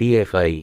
PFI,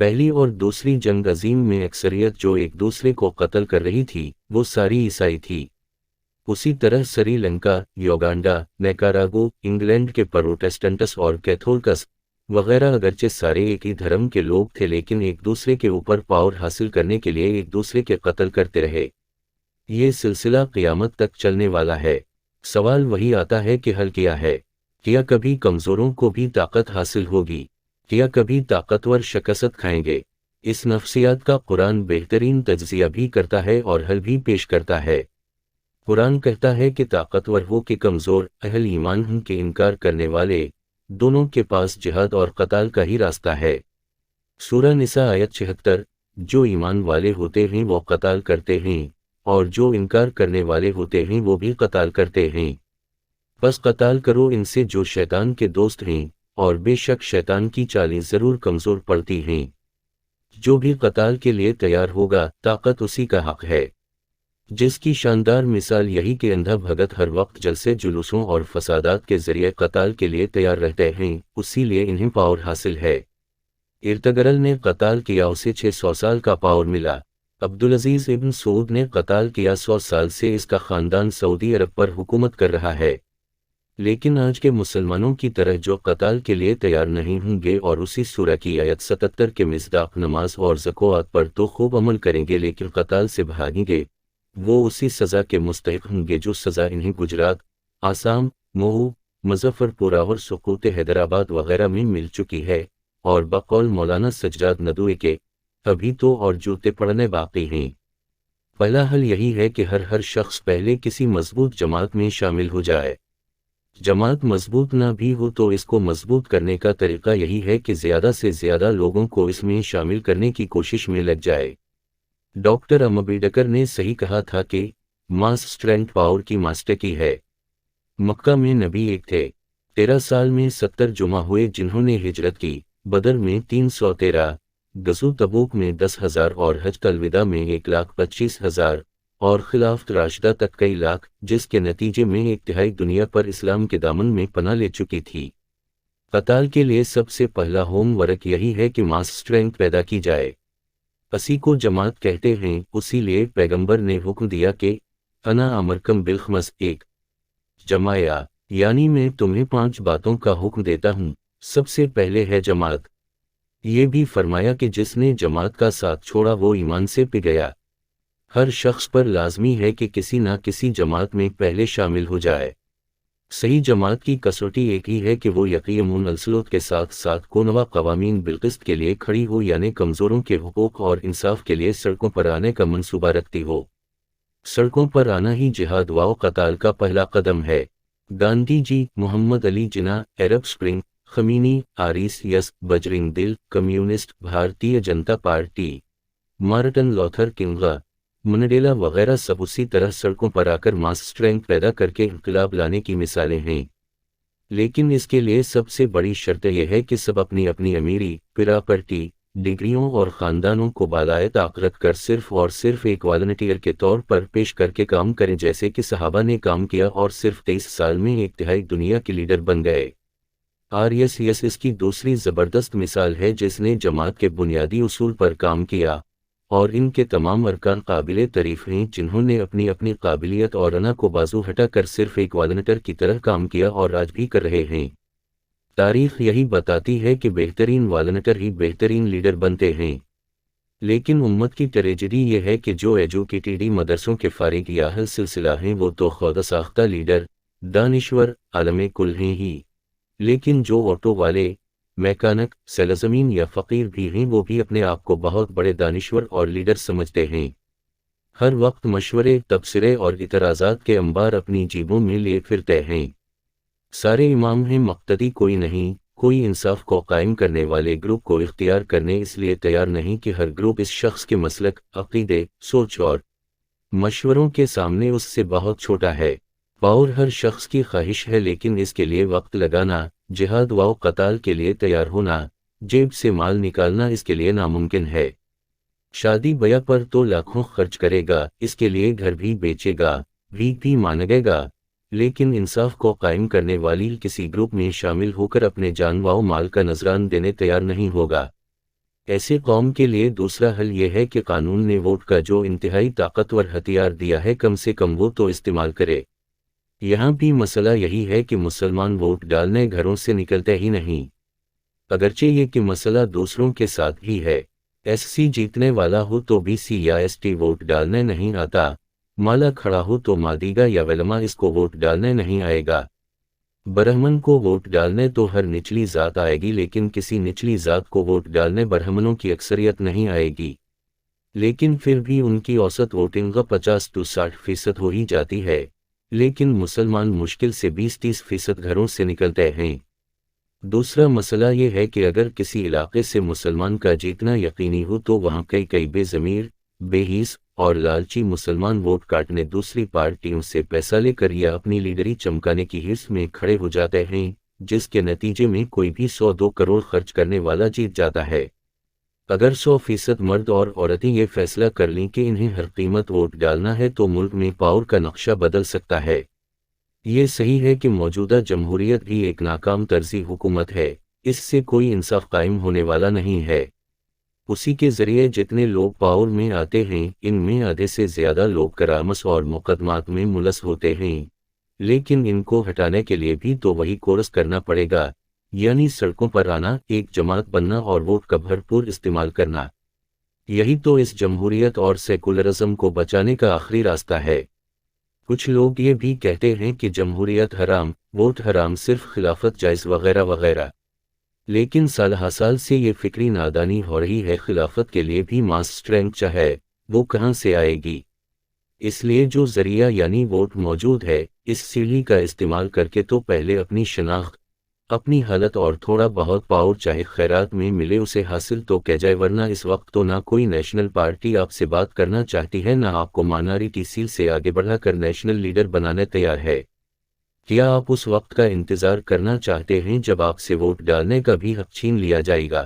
پہلی اور دوسری جنگ عظیم میں اکثریت جو ایک دوسرے کو قتل کر رہی تھی وہ ساری عیسائی تھی۔ اسی طرح سری لنکا، یوگانڈا، نیکاراگو، انگلینڈ کے پروٹیسٹنٹس اور کیتھولکس وغیرہ اگرچہ سارے ایک ہی دھرم کے لوگ تھے لیکن ایک دوسرے کے اوپر پاور حاصل کرنے کے لیے ایک دوسرے کے قتل کرتے رہے۔ یہ سلسلہ قیامت تک چلنے والا ہے۔ سوال وہی آتا ہے کہ حل کیا ہے؟ کیا کبھی کمزوروں کو بھی طاقت حاصل ہوگی؟ کیا کبھی طاقتور شکست کھائیں گے؟ اس نفسیات کا قرآن بہترین تجزیہ بھی کرتا ہے اور حل بھی پیش کرتا ہے۔ قرآن کہتا ہے کہ طاقتور ہو کہ کمزور، اہل ایمان ہوں کہ انکار کرنے والے، دونوں کے پاس جہاد اور قتال کا ہی راستہ ہے۔ سورہ نساء آیت 76، جو ایمان والے ہوتے ہیں وہ قتال کرتے ہیں اور جو انکار کرنے والے ہوتے ہیں وہ بھی قتال کرتے ہیں۔ بس قتال کرو ان سے جو شیطان کے دوست ہیں، اور بے شک شیطان کی چالیں ضرور کمزور پڑتی ہیں۔ جو بھی قتال کے لیے تیار ہوگا طاقت اسی کا حق ہے۔ جس کی شاندار مثال یہی کہ اندھا بھگت ہر وقت جلسے جلوسوں اور فسادات کے ذریعے قتال کے لیے تیار رہتے ہیں، اسی لیے انہیں پاور حاصل ہے۔ ارتگرل نے قتال کیا، اسے 600 سال کا پاور ملا۔ عبدالعزیز ابن سعود نے قتال کیا، 100 سال سے اس کا خاندان سعودی عرب پر حکومت کر رہا ہے۔ لیکن آج کے مسلمانوں کی طرح جو قتال کے لیے تیار نہیں ہوں گے اور اسی سورہ کی آیت 77 کے مصداق نماز اور زکوٰۃ پر تو خوب عمل کریں گے لیکن قتال سے بھاگیں گے، وہ اسی سزا کے مستحق ہوں گے جو سزا انہیں گجرات، آسام، مہو، مظفر پورہ اور سقوط حیدرآباد وغیرہ میں مل چکی ہے۔ اور بقول مولانا سجاد ندوی کے ابھی تو اور جوتے پڑنے باقی ہیں۔ پہلا حل یہی ہے کہ ہر شخص پہلے کسی مضبوط جماعت میں شامل ہو جائے۔ جماعت مضبوط نہ بھی ہو تو اس کو مضبوط کرنے کا طریقہ یہی ہے کہ زیادہ سے زیادہ لوگوں کو اس میں شامل کرنے کی کوشش میں لگ جائے۔ ڈاکٹر امبیڈکر نے صحیح کہا تھا کہ ماس اسٹرینتھ پاور کی ماسٹر کی ہے۔ مکہ میں نبی ایک تھے، 13 سال میں 70 جمع ہوئے جنہوں نے ہجرت کی، بدر میں 313، غزوہ تبوک میں 10,000 اور حجۃ الوداع میں 1,25,000 اور خلافت راشدہ تک کئی لاکھ، جس کے نتیجے میں ایک تہائی دنیا پر اسلام کے دامن میں پناہ لے چکی تھی۔ قتال کے لیے سب سے پہلا ہوم ورک یہی ہے کہ ماس اسٹرینتھ پیدا کی جائے۔ اسی کو جماعت کہتے ہیں، اسی لیے پیغمبر نے حکم دیا کہ انا امرکم بالخمس، ایک جماعت، یعنی میں تمہیں 5 باتوں کا حکم دیتا ہوں، سب سے پہلے ہے جماعت۔ یہ بھی فرمایا کہ جس نے جماعت کا ساتھ چھوڑا وہ ایمان سے پہ گیا۔ ہر شخص پر لازمی ہے کہ کسی نہ کسی جماعت میں پہلے شامل ہو جائے۔ صحیح جماعت کی کسوٹی ایک ہی ہے کہ وہ یقین السلوک کے ساتھ ساتھ کونوا قوانین بالقسط کے لیے کھڑی ہو، یعنی کمزوروں کے حقوق اور انصاف کے لیے سڑکوں پر آنے کا منصوبہ رکھتی ہو۔ سڑکوں پر آنا ہی جہاد و قتال کا پہلا قدم ہے۔ Gandhi ji, Muhammad Ali Jinnah, Arab Spring, Khomeini, RSS، Bajrang Dal, communist, Bharatiya Janata party, Martin Luther King, Mandela وغیرہ سب اسی طرح سڑکوں پر آ کر ماس اسٹرینتھ پیدا کر کے انقلاب لانے کی مثالیں ہیں۔ لیکن اس کے لیے سب سے بڑی شرط یہ ہے کہ سب اپنی اپنی امیری، پراپرٹی، ڈگریوں اور خاندانوں کو بالائے طاقت رکھ کر صرف اور صرف ایک والنٹیئر کے طور پر پیش کر کے کام کریں، جیسے کہ صحابہ نے کام کیا اور صرف 23 سال میں ایک تہائی دنیا کے لیڈر بن گئے۔ RSS اس کی دوسری زبردست مثال ہے جس نے جماعت کے بنیادی اصول پر کام کیا، اور ان کے تمام ارکان قابل تعریف ہیں جنہوں نے اپنی اپنی قابلیت اور انا کو بازو ہٹا کر صرف ایک والنٹیئر کی طرح کام کیا اور آج بھی کر رہے ہیں۔ تاریخ یہی بتاتی ہے کہ بہترین والنٹیئر ہی بہترین لیڈر بنتے ہیں۔ لیکن امت کی ٹریجڈی یہ ہے کہ جو ایجوکیٹڈ مدرسوں کے فارغ یا اہل سلسلہ ہیں وہ تو خود ساختہ لیڈر، دانشور، عالم کل ہیں ہی، لیکن جو آٹو والے، میکانک، سیلزمین یا فقیر بھی ہیں وہ بھی اپنے آپ کو بہت بڑے دانشور اور لیڈر سمجھتے ہیں۔ ہر وقت مشورے، تبصرے اور اعتراضات کے انبار اپنی جیبوں میں لیے پھرتے ہیں۔ سارے امام ہیں، مقتدی کوئی نہیں، کوئی انصاف کو قائم کرنے والے گروپ کو اختیار کرنے اس لیے تیار نہیں کہ ہر گروپ اس شخص کے مسلک، عقیدے، سوچ اور مشوروں کے سامنے اس سے بہت چھوٹا ہے۔ پاور ہر شخص کی خواہش ہے لیکن اس کے لیے وقت لگانا، جہاد و قتال کے لیے تیار ہونا، جیب سے مال نکالنا اس کے لیے ناممکن ہے۔ شادی بیاہ پر تو لاکھوں خرچ کرے گا، اس کے لیے گھر بھی بیچے گا، بھی مانگے گا، لیکن انصاف کو قائم کرنے والی کسی گروپ میں شامل ہو کر اپنے جان و مال کا نذران دینے تیار نہیں ہوگا۔ ایسے قوم کے لیے دوسرا حل یہ ہے کہ قانون نے ووٹ کا جو انتہائی طاقتور ہتھیار دیا ہے کم سے کم وہ تو استعمال کرے۔ یہاں بھی مسئلہ یہی ہے کہ مسلمان ووٹ ڈالنے گھروں سے نکلتے ہی نہیں، اگرچہ یہ کہ مسئلہ دوسروں کے ساتھ ہی ہے۔ ایس سی جیتنے والا ہو تو بی سی یا ایس ٹی ووٹ ڈالنے نہیں آتا، مالا کھڑا ہو تو مادیگا یا ولما اس کو ووٹ ڈالنے نہیں آئے گا۔ برہمن کو ووٹ ڈالنے تو ہر نچلی ذات آئے گی، لیکن کسی نچلی ذات کو ووٹ ڈالنے برہمنوں کی اکثریت نہیں آئے گی، لیکن پھر بھی ان کی اوسط ووٹنگ 50 سے 60% ہو ہی جاتی ہے، لیکن مسلمان مشکل سے 20-30% گھروں سے نکلتے ہیں۔ دوسرا مسئلہ یہ ہے کہ اگر کسی علاقے سے مسلمان کا جیتنا یقینی ہو تو وہاں کئی بے ضمیر، بے حیث اور لالچی مسلمان ووٹ کاٹنے دوسری پارٹیوں سے پیسہ لے کر یا اپنی لیڈری چمکانے کی حرص میں کھڑے ہو جاتے ہیں، جس کے نتیجے میں کوئی بھی 100-2 کروڑ خرچ کرنے والا جیت جاتا ہے۔ اگر 100% مرد اور عورتیں یہ فیصلہ کر لیں کہ انہیں ہر قیمت ووٹ ڈالنا ہے تو ملک میں پاور کا نقشہ بدل سکتا ہے۔ یہ صحیح ہے کہ موجودہ جمہوریت بھی ایک ناکام طرزی حکومت ہے، اس سے کوئی انصاف قائم ہونے والا نہیں ہے۔ اسی کے ذریعے جتنے لوگ پاور میں آتے ہیں ان میں آدھے سے زیادہ لوگ کرامس اور مقدمات میں ملوث ہوتے ہیں، لیکن ان کو ہٹانے کے لیے بھی تو وہی کورس کرنا پڑے گا، یعنی سڑکوں پر آنا، ایک جماعت بننا اور ووٹ کا بھرپور استعمال کرنا۔ یہی تو اس جمہوریت اور سیکولرزم کو بچانے کا آخری راستہ ہے۔ کچھ لوگ یہ بھی کہتے ہیں کہ جمہوریت حرام، ووٹ حرام، صرف خلافت جائز وغیرہ وغیرہ، لیکن سال ہا سال سے یہ فکری نادانی ہو رہی ہے۔ خلافت کے لیے بھی ماس اسٹرینگ چاہے، وہ کہاں سے آئے گی؟ اس لیے جو ذریعہ یعنی ووٹ موجود ہے، اس سیڑھی کا استعمال کر کے تو پہلے اپنی شناخت، اپنی حالت اور تھوڑا بہت پاور چاہے خیرات میں ملے اسے حاصل تو کیا جائے، ورنہ اس وقت تو نہ کوئی نیشنل پارٹی آپ سے بات کرنا چاہتی ہے، نہ آپ کو مائنارٹی سیل سے آگے بڑھا کر نیشنل لیڈر بنانے تیار ہے۔ کیا آپ اس وقت کا انتظار کرنا چاہتے ہیں جب آپ سے ووٹ ڈالنے کا بھی حق چھین لیا جائے گا؟